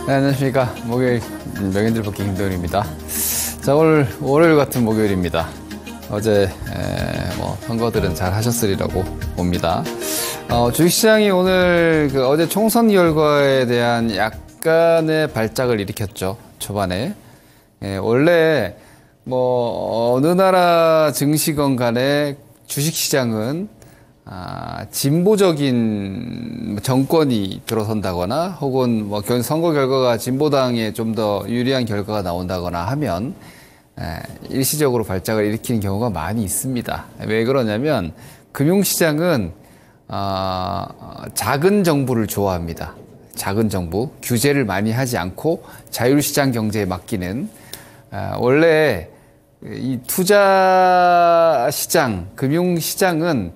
네, 안녕하십니까. 목요일 명인들 복귀 김도현입니다. 자, 오늘 월요일 같은 목요일입니다. 어제 선거들은 잘 하셨으리라고 봅니다. 주식시장이 오늘 어제 총선 결과에 대한 약간의 발작을 일으켰죠. 초반에. 원래 어느 나라 증시건 간에 주식시장은 진보적인 정권이 들어선다거나 혹은 선거 결과가 진보당에 좀 더 유리한 결과가 나온다거나 하면 일시적으로 발작을 일으키는 경우가 많이 있습니다. 왜 그러냐면 금융시장은 작은 정부를 좋아합니다. 작은 정부, 규제를 많이 하지 않고 자율시장 경제에 맡기는 원래 이 투자시장, 금융시장은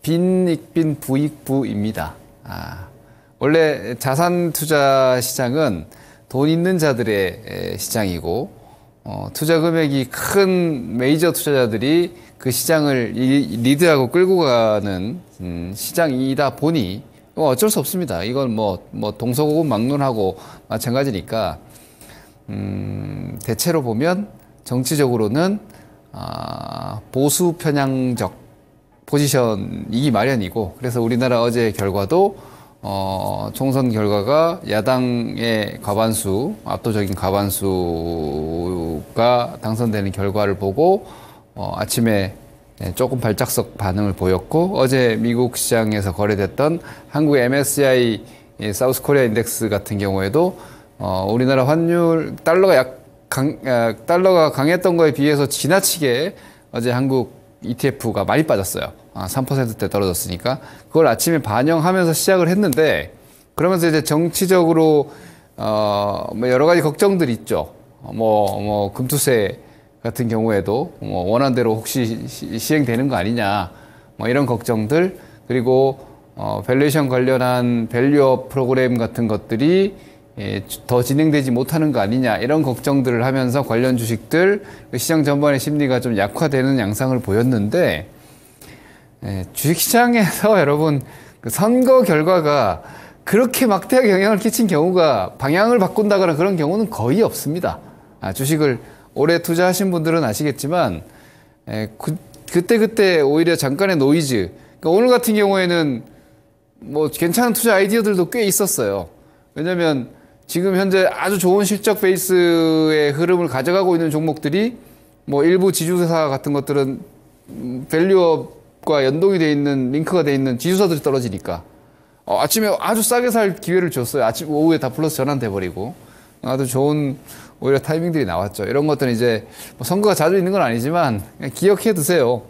빈익빈 부익부입니다. 원래 자산 투자 시장은 돈 있는 자들의 시장이고, 투자 금액이 큰 메이저 투자자들이 그 시장을 리드하고 끌고 가는 시장이다 보니 어쩔 수 없습니다. 이건 동서고금 막론하고 마찬가지니까, 대체로 보면 정치적으로는 보수 편향적 포지션이기 마련이고, 그래서 우리나라 어제 결과도 총선 결과가 야당의 과반수, 압도적인 과반수가 당선되는 결과를 보고 아침에 조금 발작적 반응을 보였고, 어제 미국 시장에서 거래됐던 한국 MSCI 사우스 코리아 인덱스 같은 경우에도 우리나라 환율 달러가 강했던 거에 비해서 지나치게 어제 한국 ETF가 많이 빠졌어요. 3%대 떨어졌으니까. 그걸 아침에 반영하면서 시작을 했는데, 그러면서 이제 정치적으로, 여러 가지 걱정들이 있죠. 금투세 같은 경우에도, 원안대로 혹시 시행되는 거 아니냐. 이런 걱정들. 그리고, 밸류에이션 관련한 밸류업 프로그램 같은 것들이 더 진행되지 못하는 거 아니냐, 이런 걱정들을 하면서 관련 주식들, 시장 전반의 심리가 좀 약화되는 양상을 보였는데, 주식시장에서 여러분 선거 결과가 그렇게 막대하게 영향을 끼친 경우가, 방향을 바꾼다거나 그런 경우는 거의 없습니다. 주식을 오래 투자하신 분들은 아시겠지만 그때 오히려 잠깐의 노이즈, 그러니까 오늘 같은 경우에는 괜찮은 투자 아이디어들도 꽤 있었어요. 왜냐면 지금 현재 아주 좋은 실적 베이스의 흐름을 가져가고 있는 종목들이 일부 지주사 같은 것들은 밸류업과 연동이 돼 있는, 링크가 돼 있는 지주사들이 떨어지니까 아침에 아주 싸게 살 기회를 줬어요. 오후에 다 플러스 전환돼 버리고 아주 좋은 오히려 타이밍들이 나왔죠. 이런 것들은 이제 선거가 자주 있는 건 아니지만 그냥 기억해 두세요.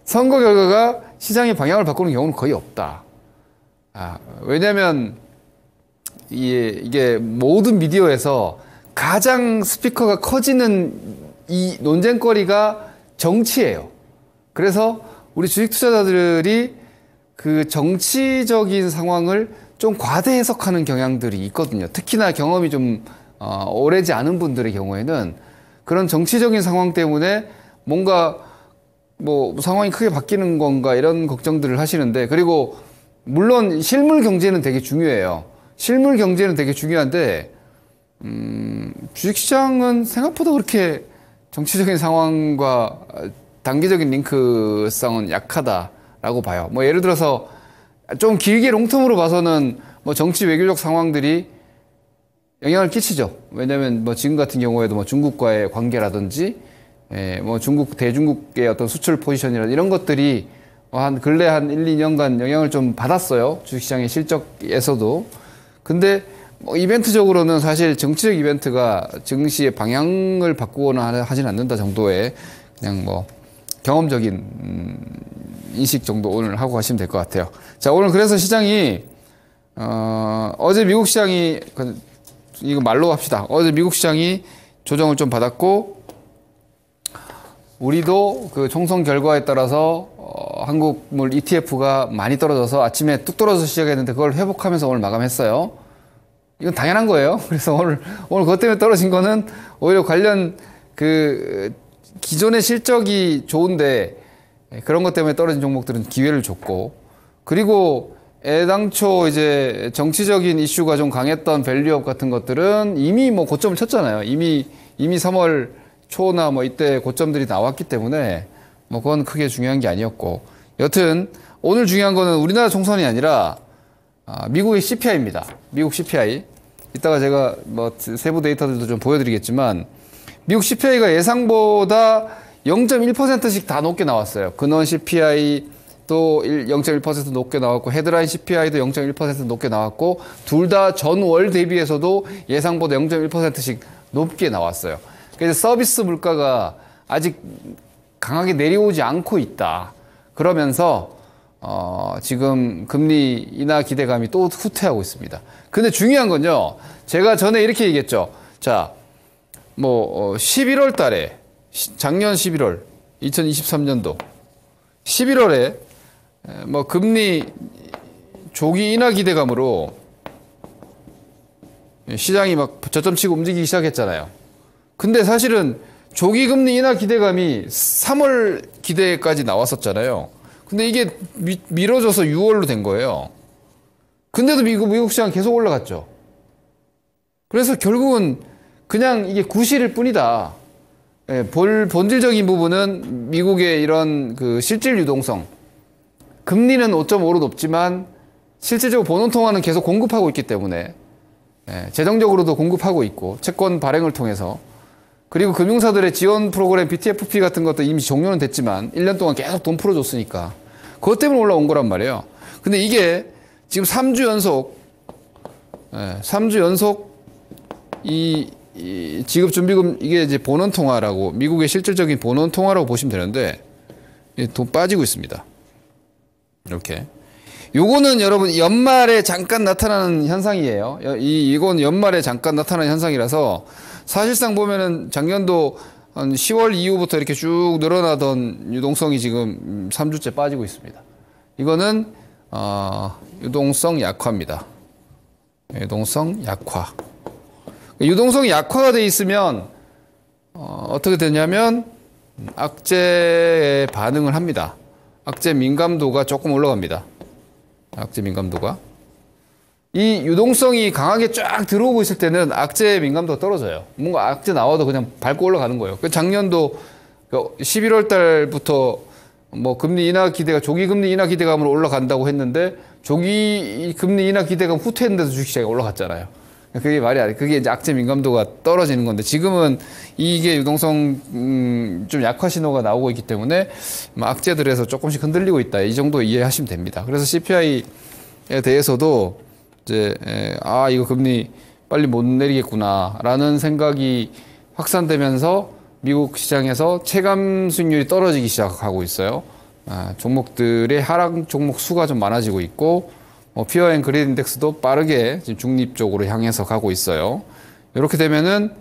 선거 결과가 시장의 방향을 바꾸는 경우는 거의 없다. 왜냐면 이게 모든 미디어에서 가장 스피커가 커지는 이 논쟁거리가 정치예요. 그래서 우리 주식 투자자들이 그 정치적인 상황을 좀 과대 해석하는 경향들이 있거든요. 특히나 경험이 좀 오래지 않은 분들의 경우에는 그런 정치적인 상황 때문에 뭔가 상황이 크게 바뀌는 건가, 이런 걱정들을 하시는데, 그리고 물론 실물 경제는 되게 중요해요. 실물 경제는 되게 중요한데, 주식시장은 생각보다 그렇게 정치적인 상황과 단기적인 링크성은 약하다라고 봐요. 예를 들어서 좀 길게 롱텀으로 봐서는 정치 외교적 상황들이 영향을 끼치죠. 왜냐면 지금 같은 경우에도 중국과의 관계라든지, 대중국의 어떤 수출 포지션이라든지 이런 것들이 근래 한 1, 2년간 영향을 좀 받았어요. 주식시장의 실적에서도. 근데 이벤트적으로는 사실 정치적 이벤트가 증시의 방향을 바꾸거나 하진 않는다 정도의 그냥 경험적인 인식 정도 오늘 하고 가시면 될 것 같아요. 자, 오늘 그래서 시장이 어제 미국 시장이, 이거 말로 합시다. 어제 미국 시장이 조정을 좀 받았고, 우리도 그 총선 결과에 따라서 한국물 ETF가 많이 떨어져서 아침에 뚝 떨어져서 시작했는데 그걸 회복하면서 오늘 마감했어요. 이건 당연한 거예요. 그래서 오늘 그것 때문에 떨어진 거는 오히려 관련 기존의 실적이 좋은데 그런 것 때문에 떨어진 종목들은 기회를 줬고, 그리고 애당초 이제 정치적인 이슈가 좀 강했던 밸류업 같은 것들은 이미 뭐 고점을 쳤잖아요. 이미 3월 초나 뭐 이때 고점들이 나왔기 때문에 뭐 그건 크게 중요한 게 아니었고. 여튼 오늘 중요한 거는 우리나라 총선이 아니라 미국의 CPI입니다. 미국 CPI. 이따가 제가 뭐 세부 데이터들도 좀 보여드리겠지만 미국 CPI가 예상보다 0.1%씩 다 높게 나왔어요. 근원 CPI 또 0.1% 높게 나왔고 헤드라인 CPI도 0.1% 높게 나왔고 둘 다 전월 대비해서도 예상보다 0.1%씩 높게 나왔어요. 그래서 서비스 물가가 아직 강하게 내려오지 않고 있다. 그러면서 지금 금리 인하 기대감이 또 후퇴하고 있습니다. 근데 중요한 건요. 제가 전에 이렇게 얘기했죠. 자, 11월 달에 작년 11월 2023년도 11월에 금리 조기 인하 기대감으로 시장이 막 저점 치고 움직이기 시작했잖아요. 근데 사실은 조기 금리 인하 기대감이 3월 기대까지 나왔었잖아요. 근데 이게 미뤄져서 6월로 된 거예요. 근데도 미국 시장 계속 올라갔죠. 그래서 결국은 그냥 이게 구실일 뿐이다. 본질적인 부분은 미국의 이런 그 실질 유동성. 금리는 5.5로 높지만 실질적으로 본원통화는 계속 공급하고 있기 때문에 재정적으로도 공급하고 있고 채권 발행을 통해서 그리고 금융사들의 지원 프로그램 BTFP 같은 것도 이미 종료는 됐지만 1년 동안 계속 돈 풀어줬으니까 그것 때문에 올라온 거란 말이에요. 근데 이게 지금 3주 연속 이 지급준비금 이게 이제 본원통화라고 미국의 실질적인 본원통화라고 보시면 되는데 돈 빠지고 있습니다. 이렇게. 요거는 여러분 연말에 잠깐 나타나는 현상이에요. 이건 연말에 잠깐 나타나는 현상이라서 사실상 보면은 작년도 한 10월 이후부터 이렇게 쭉 늘어나던 유동성이 지금 3주째 빠지고 있습니다. 이거는 유동성 약화입니다. 유동성 약화. 유동성이 약화가 돼 있으면 어떻게 되냐면 악재에 반응을 합니다. 악재 민감도가 조금 올라갑니다. 악재 민감도가. 이 유동성이 강하게 쫙 들어오고 있을 때는 악재 민감도가 떨어져요. 뭔가 악재 나와도 그냥 밟고 올라가는 거예요. 작년도 11월 달부터 금리 인하 기대가 조기 금리 인하 기대감으로 올라간다고 했는데 조기 금리 인하 기대감 후퇴했는데도 주식시장이 올라갔잖아요. 그게 말이 아니에요. 그게 이제 악재 민감도가 떨어지는 건데 지금은 이게 유동성 좀 약화 신호가 나오고 있기 때문에 악재들에서 조금씩 흔들리고 있다. 이 정도 이해하시면 됩니다. 그래서 CPI에 대해서도 이제 이거 금리 빨리 못 내리겠구나라는 생각이 확산되면서 미국 시장에서 체감 수익률이 떨어지기 시작하고 있어요. 종목들의 하락 종목 수가 좀 많아지고 있고 피어 앤 그레이드 인덱스도 빠르게 지금 중립 쪽으로 향해서 가고 있어요. 이렇게 되면은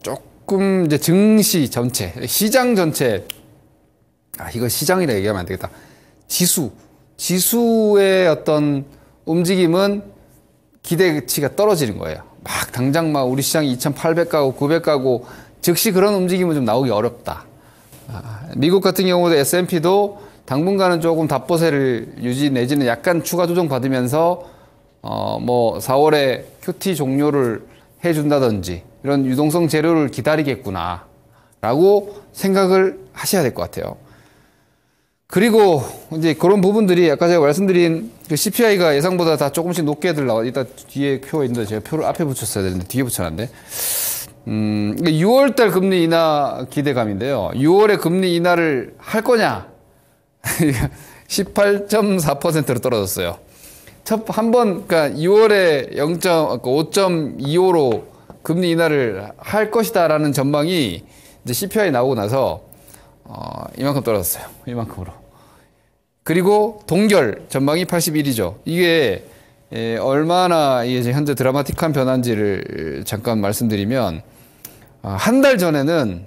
조금 이제 증시 전체, 시장 전체, 이거 시장이라 얘기하면 안 되겠다. 지수의 어떤 움직임은 기대치가 떨어지는 거예요. 당장 우리 시장이 2,800가고 900가고 즉시 그런 움직임은 좀 나오기 어렵다. 미국 같은 경우도 S&P도 당분간은 조금 답보세를 유지 내지는 약간 추가 조정 받으면서 4월에 QT 종료를 해준다든지 이런 유동성 재료를 기다리겠구나 라고 생각을 하셔야 될 것 같아요. 그리고 이제 그런 부분들이 아까 제가 말씀드린 그 CPI가 예상보다 다 조금씩 높게들 나와. 이따 뒤에 표가 있는데 제가 표를 앞에 붙였어야 되는데 뒤에 붙여놨네. 6월달 금리 인하 기대감인데요. 6월에 금리 인하를 할 거냐? 18.4%로 떨어졌어요. 그러니까 6월에 5.25로 금리 인하를 할 것이다라는 전망이 이제 CPI 나오고 나서 이만큼 떨어졌어요. 이만큼으로. 그리고 동결 전망이 81이죠. 이게 얼마나 이게 현재 드라마틱한 변화인지를 잠깐 말씀드리면 한 달 전에는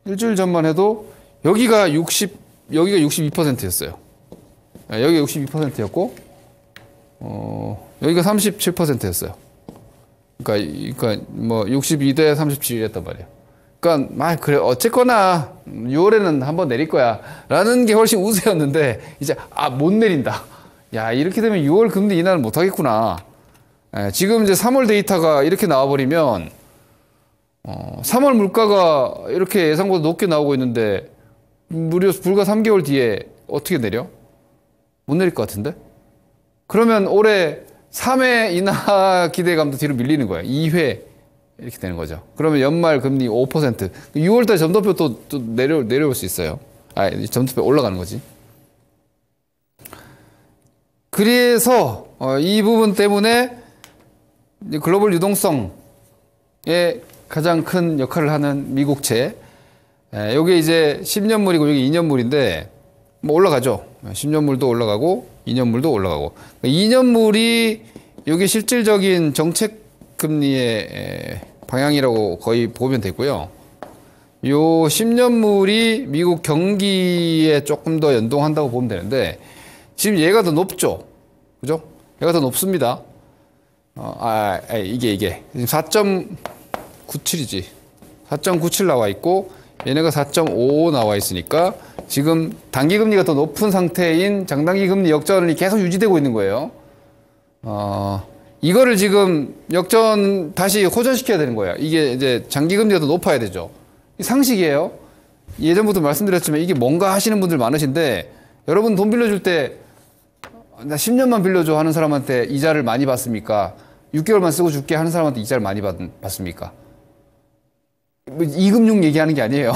일주일 전만 해도 여기가 62%였어요. 여기가 62%였고 여기가 37%였어요. 그러니까 62대 37이었단 말이에요. 그러니까 막 그래 어쨌거나 6월에는 한번 내릴 거야 라는 게 훨씬 우세였는데 이제 못 내린다. 야, 이렇게 되면 6월 금리 인하는 못 하겠구나. 지금 이제 3월 데이터가 이렇게 나와버리면 3월 물가가 이렇게 예상보다 높게 나오고 있는데 무려 불과 3개월 뒤에 어떻게 내려? 못 내릴 것 같은데? 그러면 올해 3회 인하 기대감도 뒤로 밀리는 거야. 2회 이렇게 되는 거죠. 그러면 연말 금리 5%. 6월달 점도표 또 내려올 수 있어요. 점도표 올라가는 거지. 그래서 이 부분 때문에 글로벌 유동성에 가장 큰 역할을 하는 미국채. 요게 이제 10년물이고 여기 2년물인데 뭐 올라가죠. 10년물도 올라가고 2년물도 올라가고. 2년물이 요게 실질적인 정책 금리의 방향이라고 거의 보면 되고요. 요 10년물이 미국 경기에 조금 더 연동한다고 보면 되는데 지금 얘가 더 높죠. 그죠? 얘가 더 높습니다. 이게 지금 4.97이지. 4.97 나와 있고 얘네가 4.55 나와 있으니까 지금 단기 금리가 더 높은 상태인 장단기 금리 역전이 계속 유지되고 있는 거예요. 이거를 지금 역전 다시 호전시켜야 되는 거예요. 이게 이제 장기 금리가 더 높아야 되죠. 상식이에요. 예전부터 말씀드렸지만 이게 뭔가 하시는 분들 많으신데 여러분 돈 빌려줄 때 나 10년만 빌려줘 하는 사람한테 이자를 많이 받습니까? 6개월만 쓰고 줄게 하는 사람한테 이자를 많이 받습니까? 이금융 얘기하는 게 아니에요.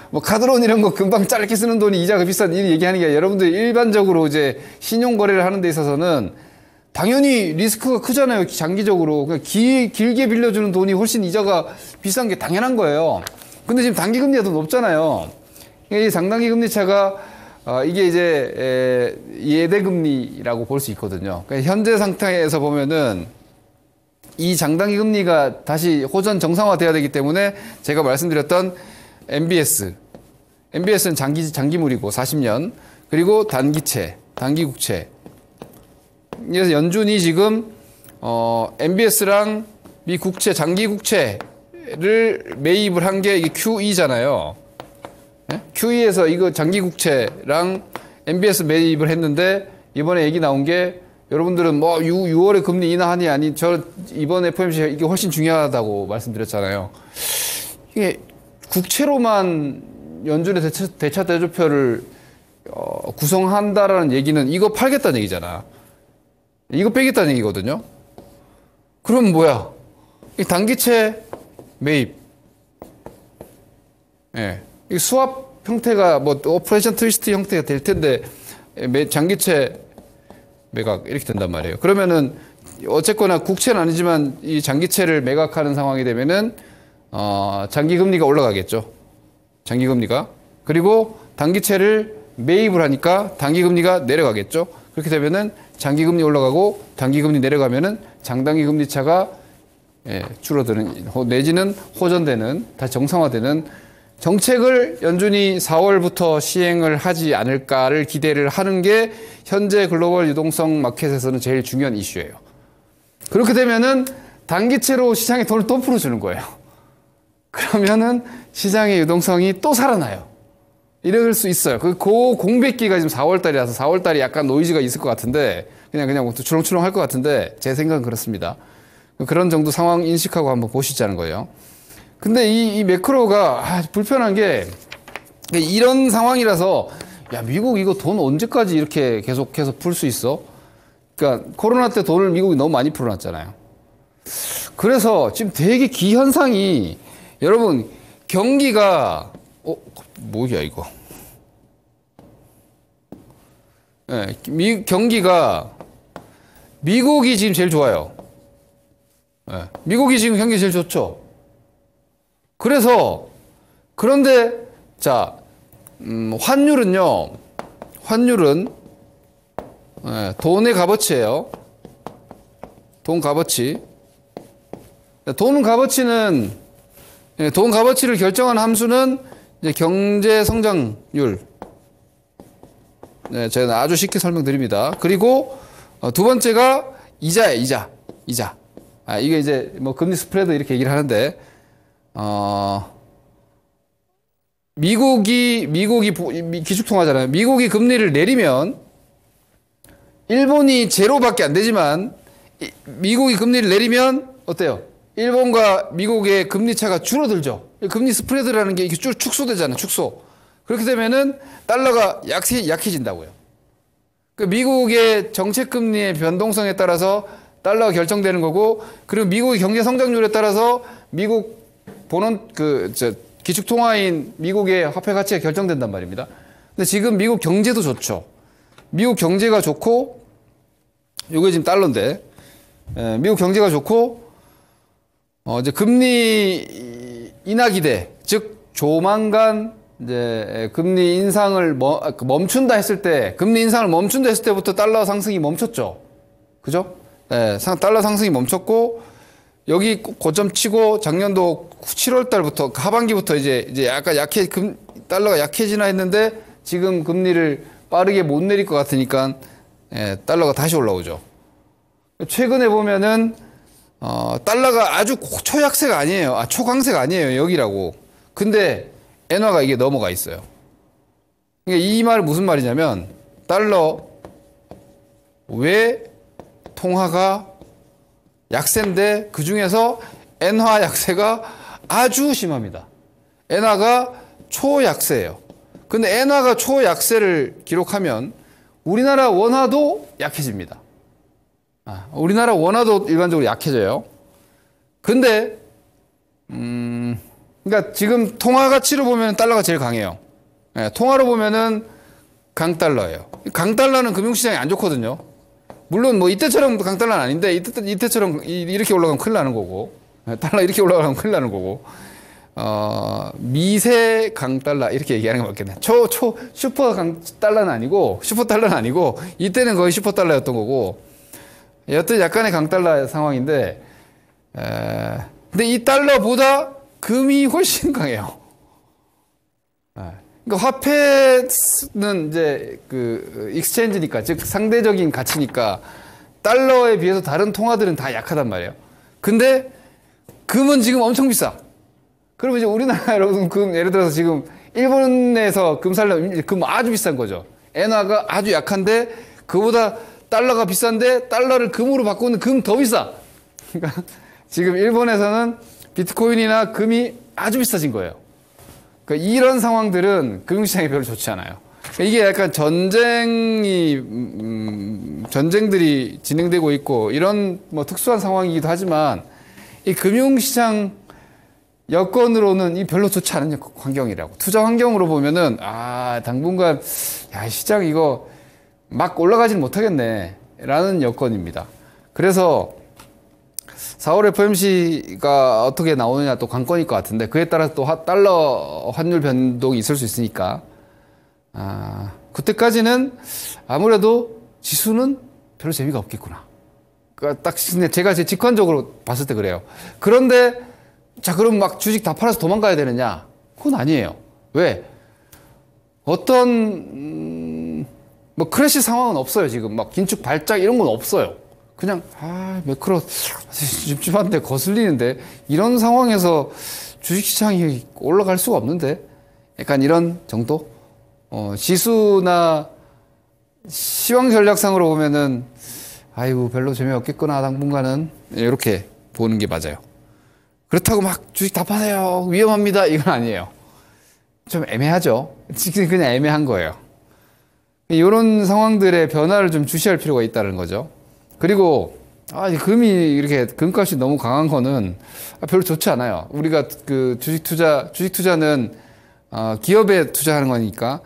뭐 카드론 이런 거 금방 짧게 쓰는 돈이 이자가 비싼 일 얘기하는 게 아니라 여러분들 일반적으로 이제 신용 거래를 하는 데 있어서는 당연히 리스크가 크잖아요. 장기적으로. 그러니까 길게 빌려주는 돈이 훨씬 이자가 비싼 게 당연한 거예요. 근데 지금 단기 금리가 더 높잖아요. 이 장단기 금리 차가 이게 이제 예대금리라고 볼 수 있거든요. 그러니까 현재 상태에서 보면은 이 장단기 금리가 다시 호전 정상화돼야 되기 때문에 제가 말씀드렸던 MBS는 장기물이고 40년 그리고 단기채, 단기국채. 그래서 연준이 지금 MBS랑 미 국채, 장기국채를 매입을 한 게 이게 QE잖아요. 네? QE에서 이거 장기국채랑 MBS 매입을 했는데 이번에 얘기 나온 게 여러분들은 뭐 6월에 금리 인하하니 아니 저 이번 FOMC 이게 훨씬 중요하다고 말씀드렸잖아요. 이게 국채로만 연준의 대차 대조표를 구성한다라는 얘기는 이거 팔겠다는 얘기잖아. 이거 빼겠다는 얘기거든요. 그럼 뭐야? 이 단기채 매입. 예. 이 수합 형태가 뭐 오퍼레이션 트위스트 형태가 될 텐데 장기채 매각 이렇게 된단 말이에요. 그러면은 어쨌거나 국채는 아니지만 이 장기채를 매각하는 상황이 되면은 장기 금리가 올라가겠죠. 장기 금리가. 그리고 단기채를 매입을 하니까 단기 금리가 내려가겠죠. 그렇게 되면은 장기 금리 올라가고 단기 금리 내려가면은 장단기 금리 차가 줄어드는 내지는 호전되는 다시 정상화되는 정책을 연준이 4월부터 시행을 하지 않을까를 기대를 하는 게 현재 글로벌 유동성 마켓에서는 제일 중요한 이슈예요. 그렇게 되면은 단기채로 시장에 돈을 또 풀어주는 거예요. 그러면은 시장의 유동성이 또 살아나요. 이럴 수 있어요. 그 공백기가 지금 4월달이라서 4월달이 약간 노이즈가 있을 것 같은데 그냥 추렁추렁 할 것 같은데 제 생각은 그렇습니다. 그런 정도 상황 인식하고 한번 보시자는 거예요. 근데 이 매크로가 불편한 게 이런 상황이라서 야 미국 이거 돈 언제까지 이렇게 계속해서 풀 수 있어? 그러니까 코로나 때 돈을 미국이 너무 많이 풀어놨잖아요. 그래서 지금 되게 기현상이 여러분 경기가 뭐야 이거? 경기가 미국이 지금 제일 좋아요. 미국이 지금 경기 제일 좋죠. 그런데 자 환율은 돈의 값어치예요. 돈 값어치. 돈 값어치를 결정한 함수는 이제 경제 성장률. 제가 아주 쉽게 설명드립니다. 그리고 두 번째가 이자예요. 이자. 이게 이제 뭐 금리 스프레드 이렇게 얘기를 하는데 미국이 기축통화잖아요. 미국이 금리를 내리면 일본이 제로밖에 안 되지만 미국이 금리를 내리면 어때요? 일본과 미국의 금리 차가 줄어들죠. 금리 스프레드라는 게 이렇게 쭉 축소되잖아요. 축소. 그렇게 되면은 달러가 약해진다고요. 그 미국의 정책 금리의 변동성에 따라서 달러가 결정되는 거고, 그리고 미국의 경제 성장률에 따라서 미국 본원 기축통화인 미국의 화폐 가치가 결정된단 말입니다. 근데 지금 미국 경제도 좋죠. 미국 경제가 좋고, 요게 지금 달러인데, 미국 경제가 좋고, 이제 금리 인하 기대, 즉, 조만간 이제 금리 인상을 멈춘다 했을 때, 금리 인상을 멈춘다 했을 때부터 달러 상승이 멈췄죠. 그죠? 네, 달러 상승이 멈췄고, 여기 고점 치고 작년도 7월 달부터, 하반기부터 이제 약간 달러가 약해지나 했는데, 지금 금리를 빠르게 못 내릴 것 같으니까, 달러가 다시 올라오죠. 최근에 보면은, 달러가 아주 초약세가 아니에요. 초강세가 아니에요. 여기라고. 근데, 엔화가 이게 넘어가 있어요. 그러니까 이 말은 무슨 말이냐면, 달러, 왜 통화가 약세인데, 그 중에서 엔화 약세가 아주 심합니다. 엔화가 초약세예요. 근데 엔화가 초약세를 기록하면 우리나라 원화도 약해집니다. 우리나라 원화도 일반적으로 약해져요. 근데 그러니까 지금 통화 가치로 보면 달러가 제일 강해요. 통화로 보면은 강달러예요. 강달러는 금융시장이 안 좋거든요. 물론 뭐 이때처럼 강달러는 아닌데 이때처럼 이렇게 올라가면 큰일 나는 거고, 달러 이렇게 올라가면 큰일 나는 거고, 미세 강달러 이렇게 얘기하는 게 맞겠네. 슈퍼 강달러는 아니고, 슈퍼 달러는 아니고, 이때는 거의 슈퍼 달러였던 거고, 여튼 약간의 강달러 상황인데, 근데 이 달러보다 금이 훨씬 강해요. 그러니까 화폐는 이제 익스체인지니까, 즉 상대적인 가치니까 달러에 비해서 다른 통화들은 다 약하단 말이에요. 근데 금은 지금 엄청 비싸. 그러면 이제 우리나라로 예를 들어서 지금 일본에서 금 살려면 금 아주 비싼 거죠. 엔화가 아주 약한데 그보다 달러가 비싼데 달러를 금으로 바꾸는 금 더 비싸. 그러니까 지금 일본에서는 비트코인이나 금이 아주 비싸진 거예요. 그러니까 이런 상황들은 금융시장이 별로 좋지 않아요. 그러니까 이게 약간 전쟁들이 진행되고 있고 이런 뭐 특수한 상황이기도 하지만 이 금융시장 여건으로는 이 별로 좋지 않은 환경이라고. 투자 환경으로 보면은 당분간 시장 이거 막 올라가지는 못하겠네 라는 여건입니다. 그래서 4월 FOMC가 어떻게 나오느냐 또 관건일 것 같은데 그에 따라서 또 달러 환율 변동이 있을 수 있으니까 그때까지는 아무래도 지수는 별로 재미가 없겠구나. 그러니까 딱 제가 제 직관적으로 봤을 때 그래요. 그런데 자 그럼 막 주식 다 팔아서 도망가야 되느냐? 그건 아니에요. 왜? 어떤 뭐 크래시 상황은 없어요. 지금 막 긴축 발작 이런 건 없어요. 그냥 매크로 찝찝한데 거슬리는데 이런 상황에서 주식시장이 올라갈 수가 없는데 약간 이런 정도? 지수나 시황 전략상으로 보면은 아이고 별로 재미없겠구나 당분간은 이렇게 보는 게 맞아요. 그렇다고 막 주식 다 파세요 위험합니다 이건 아니에요. 좀 애매하죠. 그냥 애매한 거예요. 이런 상황들의 변화를 좀 주시할 필요가 있다는 거죠. 그리고 금이 이렇게 금값이 너무 강한 거는 별로 좋지 않아요. 우리가 주식 투자는 기업에 투자하는 거니까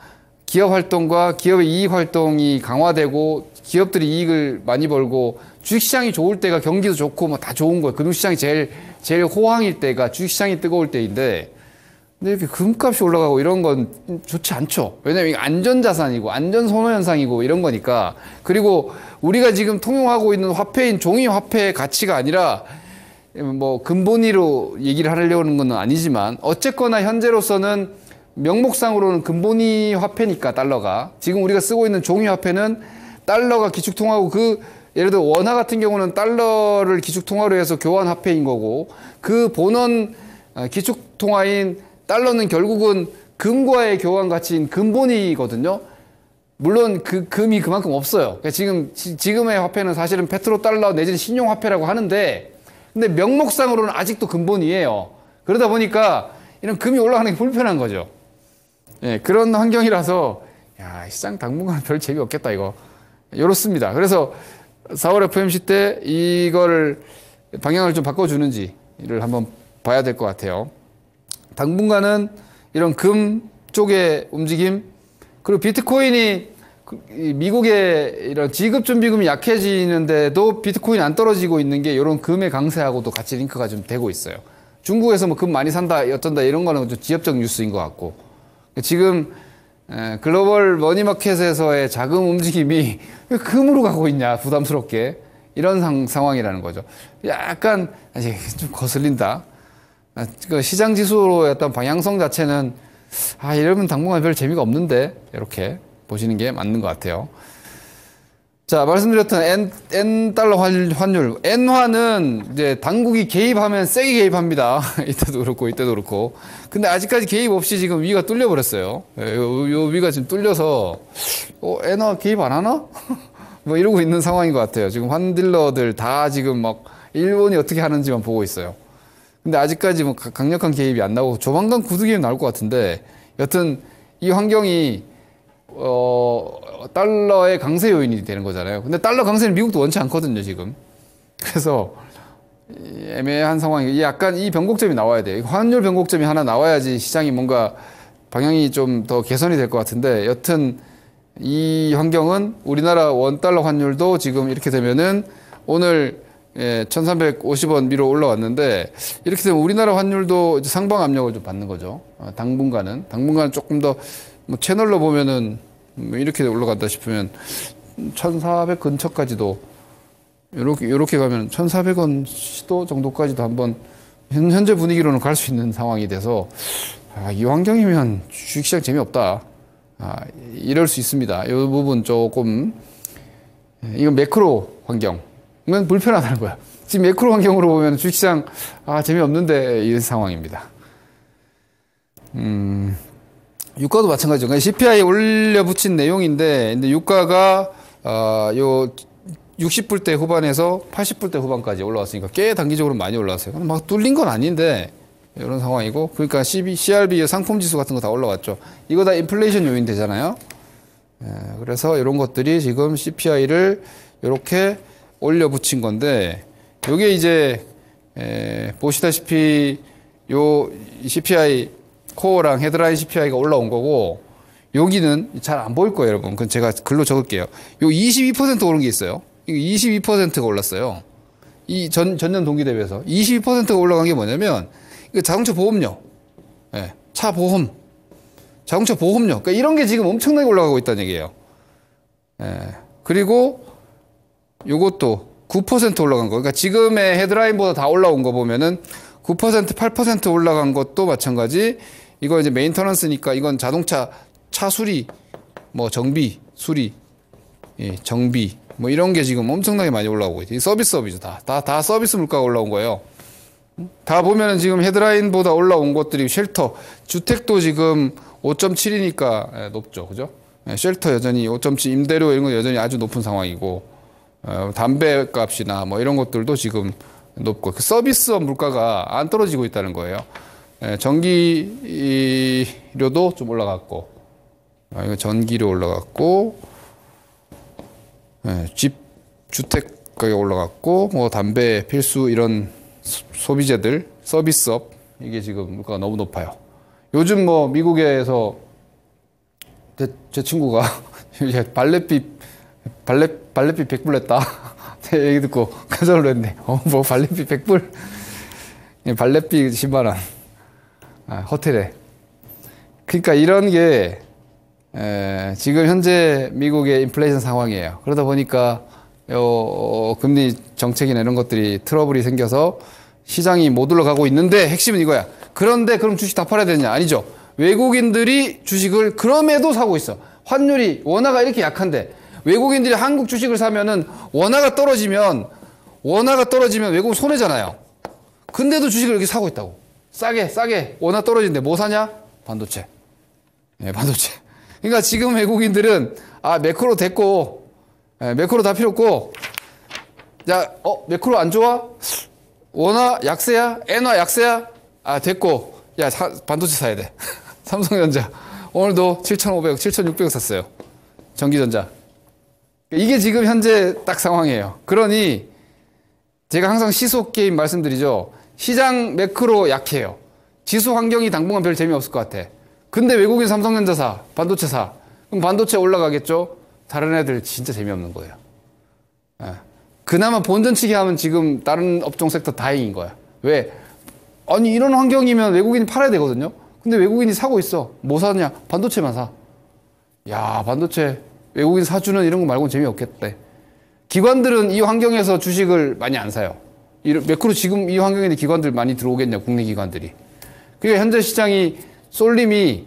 기업 활동과 기업의 이익 활동이 강화되고 기업들이 이익을 많이 벌고 주식시장이 좋을 때가 경기도 좋고 뭐 다 좋은 거예요. 금융시장이 제일 호황일 때가 주식시장이 뜨거울 때인데 근데 이렇게 금값이 올라가고 이런 건 좋지 않죠. 왜냐면 이게 안전자산이고 안전선호현상이고 이런 거니까. 그리고 우리가 지금 통용하고 있는 화폐인 종이화폐의 가치가 아니라 뭐 근본위로 얘기를 하려는 건 아니지만 어쨌거나 현재로서는 명목상으로는 근본위 화폐니까 달러가. 지금 우리가 쓰고 있는 종이화폐는 달러가 기축통화고 예를 들어 원화 같은 경우는 달러를 기축통화로 해서 교환 화폐인 거고 그 본원 기축통화인 달러는 결국은 금과의 교환 가치인 금본위거든요. 물론 그 금이 그만큼 없어요. 그러니까 지금의 화폐는 사실은 페트로달러 내지는 신용화폐라고 하는데, 근데 명목상으로는 아직도 금본위예요. 그러다 보니까 이런 금이 올라가는 게 불편한 거죠. 예, 그런 환경이라서 야, 시장 당분간 별 재미없겠다 이거. 이렇습니다. 그래서 4월 FOMC 때 이걸 방향을 좀 바꿔주는지를 한번 봐야 될 것 같아요. 당분간은 이런 금 쪽의 움직임, 그리고 비트코인이 미국의 이런 지급준비금이 약해지는데도 비트코인이 안 떨어지고 있는 게 이런 금의 강세하고도 같이 링크가 좀 되고 있어요. 중국에서 뭐 금 많이 산다, 어쩐다 이런 거는 좀 지엽적 뉴스인 것 같고, 지금 글로벌 머니마켓에서의 자금 움직임이 왜 금으로 가고 있냐, 부담스럽게. 이런 상황이라는 거죠. 약간 좀 거슬린다. 그 시장 지수로의 어떤 방향성 자체는 이러면 당분간 별 재미가 없는데, 이렇게 보시는 게 맞는 것 같아요. 자, 말씀드렸던 N달러 환율. N화는 이제 당국이 개입하면 세게 개입합니다. 이때도 그렇고, 이때도 그렇고. 근데 아직까지 개입 없이 지금 위가 뚫려버렸어요. 요 위가 지금 뚫려서, N화 개입 안 하나? 뭐 이러고 있는 상황인 것 같아요. 지금 환딜러들 다 지금 막 일본이 어떻게 하는지만 보고 있어요. 근데 아직까지 뭐 강력한 개입이 안 나오고 조만간 구두 개입 나올 것 같은데, 여튼 이 환경이 달러의 강세 요인이 되는 거잖아요. 근데 달러 강세는 미국도 원치 않거든요, 지금. 그래서 애매한 상황이, 약간 이 변곡점이 나와야 돼요. 환율 변곡점이 하나 나와야지 시장이 뭔가 방향이 좀 더 개선이 될 것 같은데, 여튼 이 환경은 우리나라 원달러 환율도 지금 이렇게 되면은 오늘 1350원 미로 올라왔는데, 이렇게 되면 우리나라 환율도 이제 상방 압력을 좀 받는 거죠. 당분간은 조금 더 뭐 채널로 보면은 뭐 이렇게 올라간다 싶으면 1400 근처까지도, 요렇게 가면 1400원 시도 정도까지도 한번 현재 분위기로는 갈 수 있는 상황이 돼서, 이 환경이면 주식시장 재미없다. 이럴 수 있습니다. 이 부분 조금, 이건 매크로 환경은 불편하다는 거야. 지금 매크로 환경으로 보면 주식시장, 재미없는데, 이런 상황입니다. 유가도 마찬가지죠. 그러니까 CPI 올려 붙인 내용인데, 근데 유가가, 60불대 후반에서 80불대 후반까지 올라왔으니까 꽤 단기적으로 많이 올라왔어요. 막 뚫린 건 아닌데, 이런 상황이고, 그러니까 CRB 상품 지수 같은 거 다 올라왔죠. 이거 다 인플레이션 요인 되잖아요. 그래서 이런 것들이 지금 CPI를 이렇게 올려 붙인 건데, 요게 이제, 보시다시피 요 CPI 코어랑 헤드라인 CPI가 올라온 거고, 여기는 잘 안 보일 거예요, 여러분. 그건 제가 글로 적을게요. 요 22% 오른 게 있어요. 이거 22%가 올랐어요. 이 전년 동기 대비해서 22%가 올라간 게 뭐냐면, 이거 자동차 보험료, 차 보험, 자동차 보험료, 그러니까 이런 게 지금 엄청나게 올라가고 있다는 얘기예요. 그리고 요것도 9% 올라간 거. 그러니까 지금의 헤드라인보다 다 올라온 거 보면은 9%, 8% 올라간 것도 마찬가지. 이거 이제 메인터넌스니까 이건 자동차 차 수리, 뭐 정비, 수리, 정비, 뭐 이런 게 지금 엄청나게 많이 올라오고 있죠. 서비스업이죠. 다 서비스 물가가 올라온 거예요. 다 보면은 지금 헤드라인보다 올라온 것들이 쉘터, 주택도 지금 5.7이니까 높죠. 그죠? 쉘터 여전히 5.7, 임대료 이런 거 여전히 아주 높은 상황이고, 담배 값이나 뭐 이런 것들도 지금 높고, 그 서비스업 물가가 안 떨어지고 있다는 거예요. 전기료도 좀 올라갔고, 이거 전기료 올라갔고, 주택 가격 올라갔고, 뭐 담배, 필수 이런 소비재들, 서비스업, 이게 지금 물가가 너무 높아요. 요즘 뭐 미국에서 제 친구가 발렛비 100불 냈다. 얘기 듣고 깜짝 놀랐네. 뭐 발렛비 100불? 발렛비 10만 원. 호텔에. 그러니까 이런 게 지금 현재 미국의 인플레이션 상황이에요. 그러다 보니까 금리 정책이나 이런 것들이 트러블이 생겨서 시장이 못 올라가고 있는데, 핵심은 이거야. 그런데 그럼 주식 다 팔아야 되느냐? 아니죠. 외국인들이 주식을 그럼에도 사고 있어. 환율이, 원화가 이렇게 약한데 외국인들이 한국 주식을 사면은 원화가 떨어지면 외국은 손해잖아요. 근데도 주식을 이렇게 사고 있다고. 싸게 원화 떨어진대. 뭐 사냐? 반도체. 네, 반도체. 그러니까 지금 외국인들은 매크로 됐고, 매크로 다 필요 없고, 야, 매크로 안 좋아? 원화 약세야? 엔화 약세야? 됐고, 야, 반도체 사야 돼. 삼성전자. 오늘도 7,500억, 7,600억 샀어요. 전기전자. 이게 지금 현재 딱 상황이에요. 그러니 제가 항상 시속 게임 말씀드리죠. 시장 매크로 약해요. 지수 환경이 당분간 별 재미없을 것 같아. 근데 외국인 삼성전자 사, 반도체 사. 그럼 반도체 올라가겠죠? 다른 애들 진짜 재미없는 거예요. 그나마 본전치기 하면 지금 다른 업종 섹터 다행인 거야. 왜? 아니 이런 환경이면 외국인이 팔아야 되거든요. 근데 외국인이 사고 있어. 뭐 사냐? 반도체만 사. 야, 반도체 외국인 사주는 이런 거 말고는 재미없겠대. 기관들은 이 환경에서 주식을 많이 안 사요. 매크로 지금 이 환경인데 기관들 많이 들어오겠냐, 국내 기관들이. 그러니까 현재 시장이 쏠림이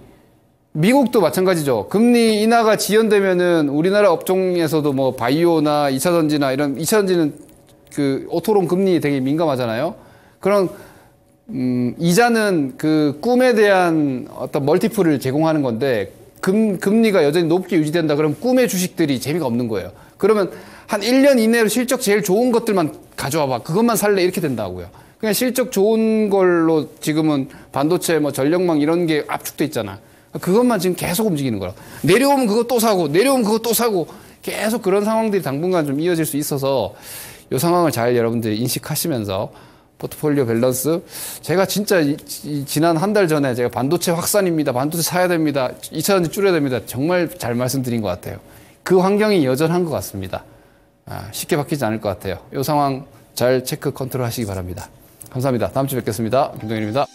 미국도 마찬가지죠. 금리 인하가 지연되면은 우리나라 업종에서도 뭐 바이오나 2차전지나 이런 2차전지는 그 오토론 금리에 되게 민감하잖아요. 그런 이자는 그 꿈에 대한 어떤 멀티플을 제공하는 건데 금리가 여전히 높게 유지된다 그러면 꿈의 주식들이 재미가 없는 거예요. 그러면 한 1년 이내로 실적 제일 좋은 것들만 가져와 봐. 그것만 살래 이렇게 된다고요. 그냥 실적 좋은 걸로 지금은 반도체 뭐 전력망 이런 게 압축돼 있잖아. 그것만 지금 계속 움직이는 거라. 내려오면 그거 또 사고 내려오면 그거 또 사고 계속 그런 상황들이 당분간 좀 이어질 수 있어서 이 상황을 잘 여러분들이 인식하시면서 포트폴리오 밸런스 제가 진짜 지난 한 달 전에 제가 반도체 확산입니다. 반도체 사야 됩니다. 2차전지 줄여야 됩니다. 정말 잘 말씀드린 것 같아요. 그 환경이 여전한 것 같습니다. 쉽게 바뀌지 않을 것 같아요. 이 상황 잘 체크 컨트롤 하시기 바랍니다. 감사합니다. 다음 주에 뵙겠습니다. 김동현입니다.